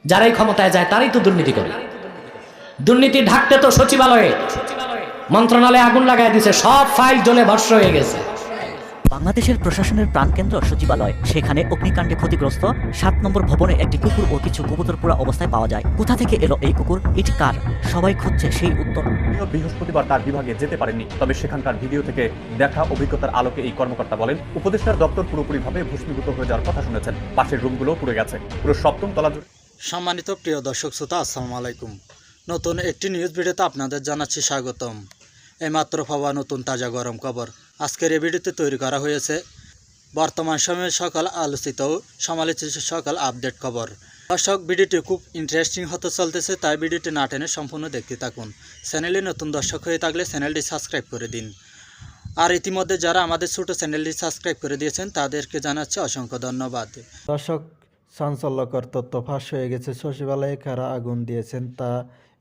যারাই ক্ষমতায় যায় তারাই তো দুর্নীতি করে। দুর্নীতি ঢাকতে তো সচিবালয়ে মন্ত্রণালয়ে আগুন লাগাই দিয়েছে, সব ফাইল জ্বলে ভস্ম হয়ে গেছে। বাংলাদেশের প্রশাসনের প্রাণকেন্দ্র সচিবালয়, সেখানে অগ্নিকাণ্ডে ক্ষতিগ্রস্ত 7 নম্বর ভবনে একটি কুকুর ও কিছু কবুতর পোড়া অবস্থায় পাওয়া যায়। কোথা থেকে এলো এই কুকুর, এটি কার? সবাই খুঁজছে সেই উত্তর। বৃহস্পতিবার তার বিভাগে যেতে পারেননি, তবে সেখানকার ভিডিও থেকে দেখা অভিজ্ঞতার আলোকে এই কর্মকর্তা বলেন, উপদেষ্টার দপ্তর পুরোপুরিভাবে ভস্মীভূত হয়ে যাওয়ার কথা শুনেছেন। পাশের রুমগুলো পুড়ে গেছে, পুরো 7ম তলা জুড়ে। সম্মানিত প্রিয় দর্শক শ্রোতা, আসসালামু আলাইকুম। নতুন একটি নিউজ ভিডিওতে আপনাদের জানাচ্ছি স্বাগতম। এইমাত্র পাওয়া নতুন তাজা গরম খবর আজকের এই ভিডিওতে তৈরি করা হয়েছে। বর্তমান সময়ে সকল আলোচিত ও সমালোচিত সকল আপডেট খবর। দর্শক, ভিডিওটি খুব ইন্টারেস্টিং হতে চলতেছে, তাই ভিডিওটি না টেনে সম্পূর্ণ দেখতে থাকুন। চ্যানেলে নতুন দর্শক হয়ে থাকলে চ্যানেলটি সাবস্ক্রাইব করে দিন। আর ইতিমধ্যে যারা আমাদের ছোটো চ্যানেলটি সাবস্ক্রাইব করে দিয়েছেন তাদেরকে জানাচ্ছি অসংখ্য ধন্যবাদ। দর্শক, চাঞ্চল্যকর তথ্য ফাঁস হয়ে গেছে। সচিবালয়ে কারা আগুন দিয়েছেন তা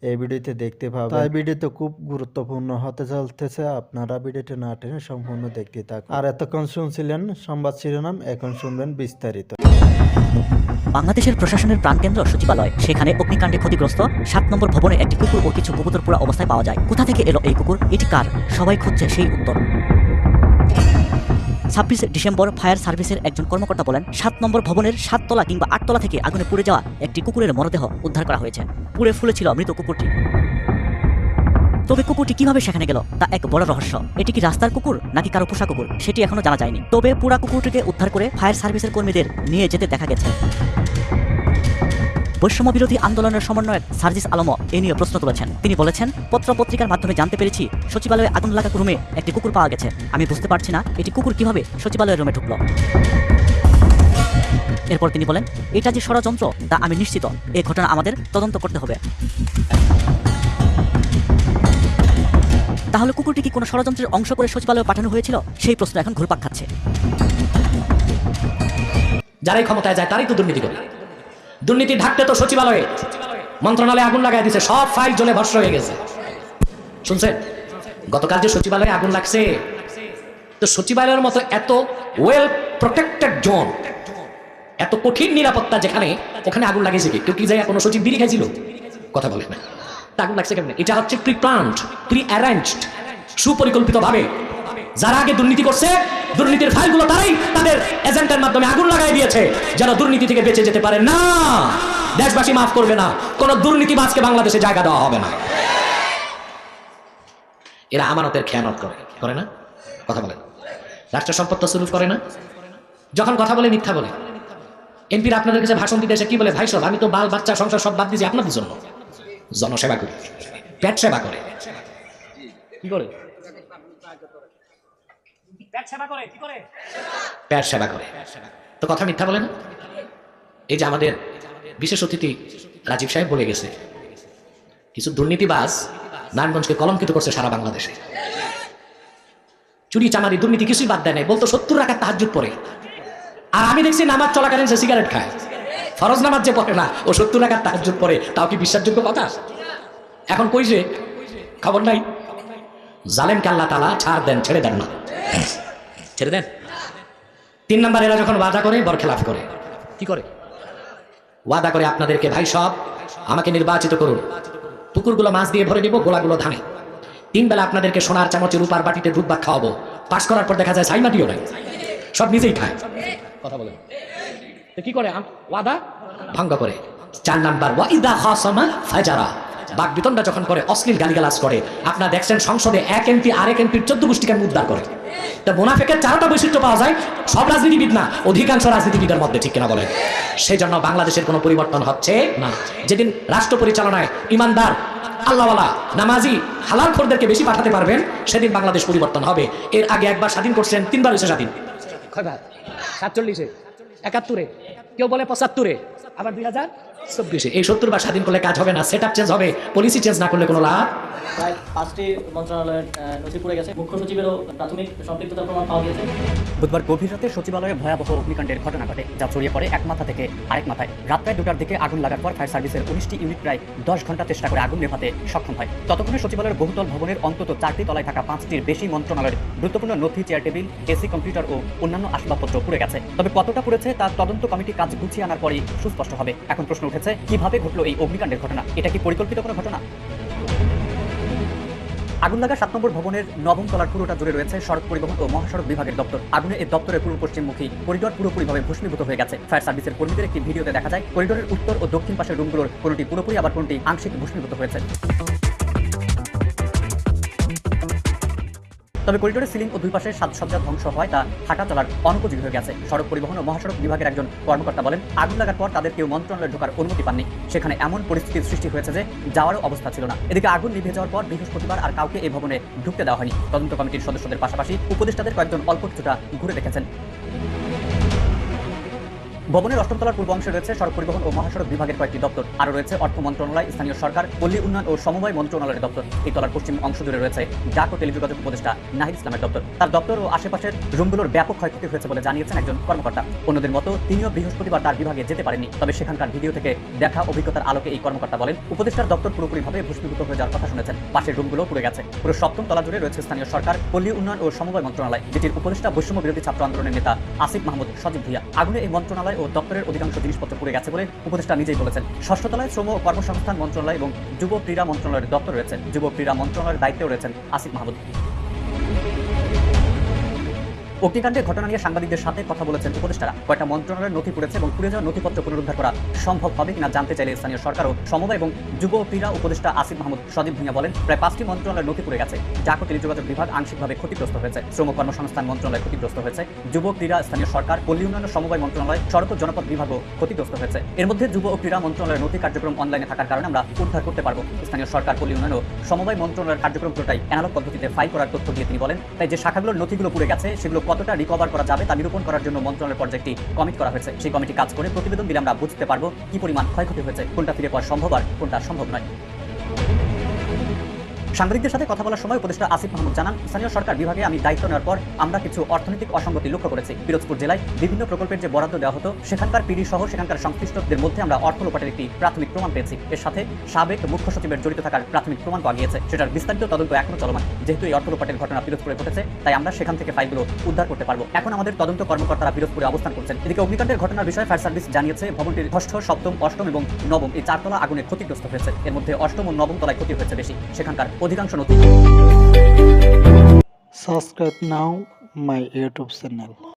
এই ভিডিওতে দেখতে পাবেন। তাই ভিডিওতে খুব গুরুত্বপূর্ণ হতে চলতেছে, আপনারা ভিডিওটি না টেনে সম্পূর্ণ দেখতে থাকুন। আর এতক্ষণ শুনছিলেন সংবাদ শিরোনাম, এখন শুনবেন বিস্তারিত। বাংলাদেশের প্রশাসনের প্রাণকেন্দ্র সচিবালয়, সেখানে অগ্নিকাণ্ডে ক্ষতিগ্রস্ত 7 নম্বর ভবনে একটি কুকুর ও কিছু কবুতর পোড়া অবস্থায় পাওয়া যায়। কোথা থেকে এলো এই কুকুর, এটি কার? সবাই খুঁজছে সেই উত্তর। 26 ডিসেম্বর ফায়ার সার্ভিসের একজন কর্মকর্তা বলেন, 7 নম্বর ভবনের 7 তলা কিংবা 8 তলা থেকে আগুনে পুড়ে যাওয়া একটি কুকুরের মরদেহ উদ্ধার করা হয়েছে। পুড়ে ফুলেছিল মৃত কুকুরটি। তবে কুকুরটি কিভাবে সেখানে গেল তা এক বড় রহস্য। এটি কি রাস্তার কুকুর নাকি কারো পোষা কুকুর, সেটি এখনো জানা যায়নি। তবে পুরা কুকুরটিকে উদ্ধার করে ফায়ার সার্ভিসের কর্মীদের নিয়ে যেতে দেখা গেছে। বৈষম্য বিরোধী আন্দোলনের সমন্বয়ক সার্জিস আলমও এ নিয়ে প্রশ্ন তুলেছেন। তিনি বলেছেন, পত্রিকার মাধ্যমে জানতে পেরেছি সচিবালয়ে আগুন লাগা রুমে একটি কুকুর পাওয়া গেছে। আমি বুঝতে পারছি না এটি কুকুর কিভাবে সচিবালয়ের রুমে ঢুকলো। এরপর তিনি বলেন, এটা যে ষড়যন্ত্র তা আমি নিশ্চিত। এই ঘটনা আমাদের তদন্ত করতে হবে। তাহলে কুকুরটি কি কোনো ষড়যন্ত্রের অংশ করে সচিবালয়ে পাঠানো হয়েছিল? সেই প্রশ্ন এখন ঘুরপাক খাচ্ছে। যারাই ক্ষমতায় যায় তারাই তো দুর্নীতি করে। দুর্নীতি ঢাকতে তো সচিবালয়ে মন্ত্রণালয়ে আগুন লাগাই দিয়েছে, সব ফাইল জ্বলে ভস্ম হয়ে গেছে। শুনছেন, গতকাল যে সচিবালয়ে আগুন লাগছে, তো সচিবালয়ের মতো এত ওয়েল প্রোটেক্টেড জোন, এত কঠিন নিরাপত্তা যেখানে, ওখানে আগুন লাগিয়েছে কি? কেউ কি যায় কোনো সচিব বিড়ি খাইছিল? কথা বলে না। তা আগুন লাগছে কেমন? এটা হচ্ছে প্রি প্ল্যান্ড, প্রি অ্যারেঞ্জড, সুপরিকল্পিত ভাবে। যারা আগে দুর্নীতি করছে, দুর্নীতির ফাইলগুলো তারাই তাদের এজেন্টের মাধ্যমে আগুন লাগাই দিয়েছে, যেন দুর্নীতি থেকে বেঁচে যেতে পারে না। দেশবাসী মাফ করবে না, কোন দুর্নীতিবাজকে বাংলাদেশে জায়গা দেওয়া হবে না। এরা আমানতের খেয়ানত করে না? কথা বলে রাষ্ট্র সম্পদ তছরুফ করে না? যখন কথা বলে মিথ্যা বলে। এমপিরা আপনাদের কাছে ভাষণ দিতে এসে কি বলে, ভাই সব আমি তো বাল বাচ্চা সংসার সব বাদ দিয়েছি আপনাদের জন্য, জনসেবা করি, পেট সেবা করে। কি করে? পেট সেবা করে। তো কথা মিথ্যা বলে না? এই যে আমাদের বিশেষ অতিথি রাজীব সাহেব বলে গেছে, কিছু দুর্নীতিবাজ নারায়ণগঞ্জকে কলঙ্কিত করছে সারা বাংলাদেশে। চুরি চামারি দুর্নীতি কিছুই বাদ দেয় নাই, বলতো 70 রাকাত তাহাজ্জুদ পড়ে। আর আমি দেখছি নামাজ চলাকালীন সে সিগারেট খায়। ফরজ নামাজ যে পড়ে না, ও 70 রাকাত তাহাজ্জুদ পড়ে, তাও কি বিশ্বাসযোগ্য কথা? এখন কই যে খবর নাই। জালেমকে আল্লাহ তাআলা ছাড় দেন, ছেড়ে দেন না, ছেড়ে দেন। 3 নাম্বার, এরা যখন ওয়াদা করে বরখেলাফ করে। কি করে? ওয়াদা করে আপনাদেরকে, ভাই সব আমাকে নির্বাচিত করুন, পুকুরগুলো মাছ দিয়ে ভরে দিব, গোলাগুলো ধানে। 3 বেলা আপনাদেরকে সোনার চামচে রূপার বাটিতে দুধ ভাত খাওয়াবো। পাস করার পর দেখা যায় ছাইমাটিও নাই, সব নিজেই খায়। কথা বলে কি করে? ওয়াদা ভঙ্গ করে। 4 নাম্বার, ওয়াইদা খাসামা ফাজারা, বাক বিতণ্ডা যখন করে, অশ্লীল গালিগালাজ করে। আপনারা দেখছেন সংসদে 1 এমপি আরেক এমপির 14 গোষ্ঠীকে উদ্ধার করে। তা মুনাফিকের 4টা বৈশিষ্ট্য পাওয়া যায়, সব রাজনীতিবিদ না, অধিকাংশ রাজনীতিবিদের মধ্যে, ঠিক কিনা বলেন? সেই জন্য বাংলাদেশের কোনো পরিবর্তন হচ্ছে না। যেদিন রাষ্ট্র পরিচালনায় ইমানদার, আল্লাহওয়ালা, নামাজি, হালালখোরদেরকে বেশি পাঠাতে পারবেন, সেদিন বাংলাদেশ পরিবর্তন হবে। এর আগে একবার স্বাধীন করছেন, 3 বার হয়েছে স্বাধীন। 47-এ, 71-এ, কেউ বলে 75-এ, আবার 2024-এ। এই 70 বার স্বাধীন করলে কাজ হবে না। সেট আপ চেঞ্জ হবে, পলিসি চেঞ্জ না করলে কোনো লাভ। প্রায় 5টি মন্ত্রণালয়ের নথি পড়ে গেছে। মুখ্য সচিবেরও প্রাথমিক সম্পৃক্ততার প্রমাণ পাওয়া গেছে। বুধবার গভীর রাতে সচিবালয়ে ভয়াবহ অগ্নিকাণ্ডের ঘটনা ঘটে, যা ছড়িয়ে পড়ে এক মাথা থেকে আরেক মাথায়। রাত প্রায় 2টার দিকে আগুন লাগার পর ফায়ার সার্ভিসের 19টি ইউনিট প্রায় 10 ঘন্টা চেষ্টা করে আগুন নেভাতে সক্ষম হয়। ততক্ষণে সচিবালয়ের বহুতল ভবনের অন্তত 4টি তলায় থাকা 5টির বেশি মন্ত্রণালয়ের গুরুত্বপূর্ণ নথি, চেয়ার টেবিল, এসি, কম্পিউটার ও অন্যান্য আসবাবপত্র পুড়ে গেছে। তবে কতটা পুড়েছে তা তদন্ত কমিটি কাজ গুছিয়ে আনার পরই সুস্পষ্ট হবে। এখন প্রশ্ন উঠে উঠেছে কিভাবে ঘটলো এই অগ্নিকাণ্ডের ঘটনা, এটা কি পরিকল্পিত কোনো ঘটনা? আগুন লাগা 7 নম্বর ভবনের 9ম তলার পুরোটা জুড়ে রয়েছে সড়ক পরিবহন ও মহাসড়ক বিভাগের দপ্তর। আগুনে এই দপ্তরের পূর্ব পশ্চিমমুখী করিডোর পুরোপুরিভাবে ভস্মীভূত হয়ে গেছে। ফায়ার সার্ভিসের কর্মীদের একটি ভিডিওতে দেখা যায় করিডোরের উত্তর ও দক্ষিণ পাশের রুমগুলোর কোনটি পুরোপুরি আবার কোনটি আংশিক ভস্মীভূত হয়েছে। তবে করিডোরের সিলিং ও দুই পাশের সাজসজ্জা ধ্বংস হয় তা হাঁটা চলার অনুপযোগী হয়ে গেছে। সড়ক পরিবহন ও মহাসড়ক বিভাগের একজন কর্মকর্তা বলেন, আগুন লাগার পর তাদের কেউ মন্ত্রণালয়ে ঢোকার অনুমতি পাননি। সেখানে এমন পরিস্থিতির সৃষ্টি হয়েছে যে যাওয়ারও অবস্থা ছিল না। এদিকে আগুন নিভে যাওয়ার পর বৃহস্পতিবার আর কাউকে এই ভবনে ঢুকতে দেওয়া হয়নি। তদন্ত কমিটির সদস্যদের পাশাপাশি উপদেষ্টাদের কয়েকজন অল্প কিছুটা ঘুরে দেখেছেন। ভবনের 8ম তলার পূর্ব অংশে রয়েছে সড়ক পরিবহন ও মহাসড়ক বিভাগের কয়েকটি দপ্তর, আরও রয়েছে অর্থ মন্ত্রণালয়, স্থানীয় সরকার, পল্লী উন্নয়ন ও সমবায় মন্ত্রণালয়ের দপ্তর। এই তলার পশ্চিম অংশ জুড়ে রয়েছে ডাক ও টেলিযোগাযোগ উপদেষ্টা নাহিদ ইসলামের দপ্তর। তার দপ্তর ও আশেপাশের রুমগুলোর ব্যাপক ক্ষয়ক্ষতি হয়েছে বলে জানিয়েছেন একজন কর্মকর্তা। অন্যদের মতো তিনিও বৃহস্পতিবার তার বিভাগে যেতে পারেননি। তবে সেখানকার ভিডিও থেকে দেখা অভিজ্ঞতার আলোকে এই কর্মকর্তা বলেন, উপদেষ্টার দপ্তর পুরোপুরিভাবে ভস্মীভূত হয়ে যাওয়ার কথা শুনেছেন। পাশের রুমগুলো পুড়ে গেছে। পুরো 7ম তলা জুড়ে রয়েছে স্থানীয় সরকার, পল্লী উন্নয়ন ও সমবায় মন্ত্রণালয়, যেটির উপদেষ্টা বৈষম্য বিরোধী ছাত্র আন্দোলনের নেতা আসিফ মাহমুদ সজীব ভুইয়া। আগুনে এই মন্ত্রণালয় ও দপ্তরের অধিকাংশ জিনিসপত্র পুড়ে গেছে বলে উপদেষ্টা নিজেই বলেছেন। 6ষ্ঠ তলায় শ্রম ও কর্মসংস্থান মন্ত্রণালয় এবং যুব ক্রীড়া মন্ত্রণালয়ের দপ্তর রয়েছে। যুব ক্রীড়া মন্ত্রণালয়ের দায়িত্বেও রয়েছেন আসিফ মাহমুদ। অগ্নিকাণ্ডের ঘটনা নিয়ে সাংবাদিকদের সাথে কথা বলেছেন উপদেষ্টারা। কয়েকটা মন্ত্রণালয়ের নথি পুড়েছে এবং পুড়ে যাওয়া নথিপত্র পুনরুদ্ধার করা সম্ভব হবে কিনা জানতে চাইলে স্থানীয় সরকার ও সমবায় এবং যুব ক্রীড়া উপদেষ্টা আসিফ মাহমুদ সজীব ভুইয়া বলেন, প্রায় 5টি মন্ত্রণালয়ের নথি পুড়ে গেছে। ডাক ও টেলিযোগাযোগ বিভাগ আংশিকভাবে ক্ষতিগ্রস্ত হয়েছে। শ্রম কর্মসংস্থান মন্ত্রণালয় ক্ষতিগ্রস্ত হয়েছে। যুব ক্রীড়া, স্থানীয় সরকার, পল্লী উন্নয়ন ও সমবায় মন্ত্রণালয়, সড়ক ও জনপথ বিভাগও ক্ষতিগ্রস্ত হয়েছে। এর মধ্যে যুব ও ক্রীড়া মন্ত্রণালয়ের নথি কার্যক্রম অনলাইনে থাকার কারণে আমরা উদ্ধার করতে পারবো। স্থানীয় সরকার, পল্লী উন্নয়ন ও সমবায় মন্ত্রণালয়ের কার্যক্রম পুরোটাই অ্যানালগ পদ্ধতিতে ফাইল করার তথ্য দিয়ে তিনি বলেন, তাই যে শাখাগুলোর নথিগুলো পুড়ে গেছে সেগুলো কতটা রিকভার করা যাবে তা নিরূপণ করার জন্য মন্ত্রণালয়ের পর্যায়ে একটি কমিটি করা হয়েছে। সেই কমিটি কাজ করে প্রতিবেদন দিলে আমরা বুঝতে পারবো কি পরিমাণ ক্ষয়ক্ষতি হয়েছে, কোনটা ফিরে পাওয়া সম্ভব আর কোনটা সম্ভব নয়। সাংবাদিকদের সাথে কথা বলার সময় উপদেষ্টা আসিফ মাহমুদ জানান, স্থানীয় সরকার বিভাগে আমি দায়িত্ব নেওয়ার পর আমরা কিছু অর্থনৈতিক অসঙ্গতি লক্ষ্য করেছি। পিরোজপুর জেলায় বিভিন্ন প্রকল্পের যে বরাদ্দ দেওয়া হতো সেখানকার পিডি সহ সেখানকার সংশ্লিষ্টদের মধ্যে আমরা অর্থ লোপাটের একটি প্রাথমিক প্রমাণ পেয়েছি। এর সাথে সাবেক মুখ্য সচিবের জড়িত থাকার প্রাথমিক প্রমাণ পাওয়া গিয়েছে। সেটার বিস্তারিত তদন্ত এখনো চলমান। যেহেতু এই অর্থ লোপাটের ঘটনা পিরোজপুরে ঘটেছে, তাই আমরা সেখান থেকে ফাইলগুলো উদ্ধার করতে পারবো। এখন আমাদের তদন্ত কর্মকর্তারা পিরোজপুরে অবস্থান করছেন। এদিকে অগ্নিকাণ্ডের ঘটনার বিষয়ে ফায়ার সার্ভিস জানিয়েছে, ভবনটির 6ষ্ঠ, 7ম, 8ম এবং 9ম এই 4 তলা আগুনে ক্ষতিগ্রস্ত হয়েছে। এর মধ্যে 8ম ও 9ম তলায় ক্ষতি হয়েছে বেশি। সেখানকার অধিকাংশ নথি Subscribe now my YouTube channel.